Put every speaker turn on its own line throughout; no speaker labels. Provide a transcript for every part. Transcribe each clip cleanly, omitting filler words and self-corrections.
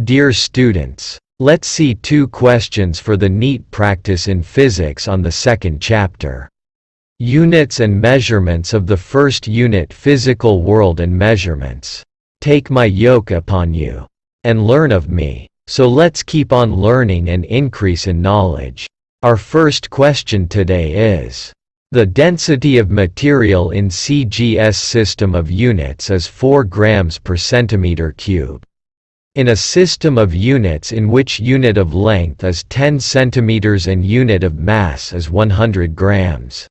Dear students, let's see two questions for the NEET practice in physics on the second chapter. Units and measurements of the first unit, physical world and measurements. Take my yoke upon you, and learn of me. So let's keep on learning and increase in knowledge. Our first question today is, the density of material in CGS system of units is 4 grams per centimeter cube. In a system of units in which unit of length is 10 centimeters and unit of mass is 100 grams.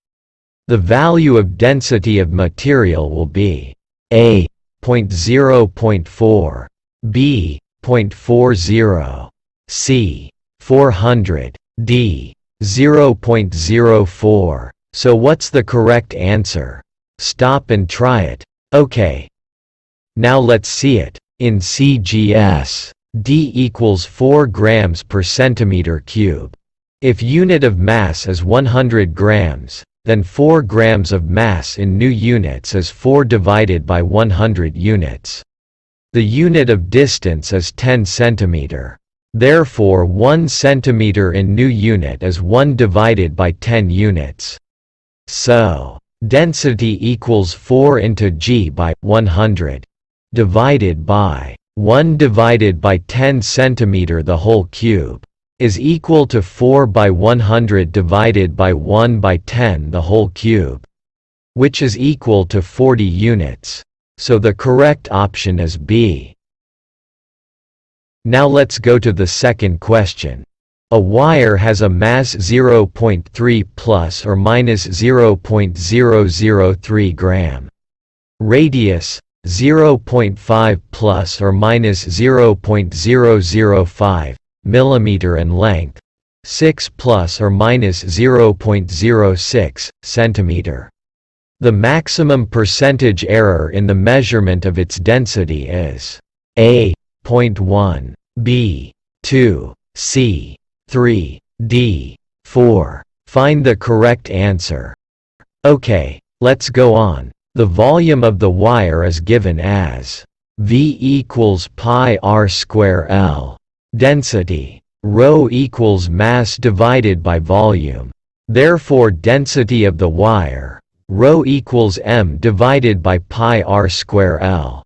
The value of density of material will be A. 0.0.4, B. 0.40, C. 400, D. 0.04. So what's the correct answer? Stop and try it. Okay. Now let's see it. In CGS, D equals 4 grams per centimeter cube. If unit of mass is 100 grams, then 4 grams of mass in new units is 4 divided by 100 units. The unit of distance is 10 centimeter. Therefore 1 centimeter in new unit is 1 divided by 10 units. So, density equals 4 into G by 100. Divided by 1 divided by 10 centimeter the whole cube is equal to 4 by 100 divided by 1 by 10 the whole cube, which is equal to 40 units. So the correct option is B. Now let's go to the second question. A wire has a mass 0.3 plus or minus 0.003 gram. Radius 0.5 plus or minus 0.005 millimeter and length 6 plus or minus 0.06 centimeter. The maximum percentage error in the measurement of its density is A. 0.1, B. 2, C. 3, D. 4. Find the correct answer. Okay, let's go on. The volume of the wire is given as V equals pi r square L. Density, ρ equals mass divided by volume. Therefore density of the wire, ρ equals m divided by pi r square L.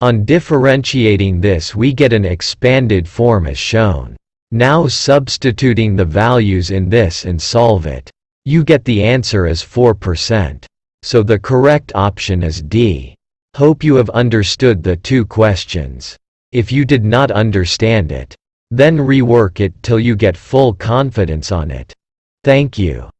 On differentiating this we get an expanded form as shown. Now substituting the values in this and solve it. You get the answer as 4%. So the correct option is D. Hope you have understood the two questions. If you did not understand it, then rework it till you get full confidence on it. Thank you.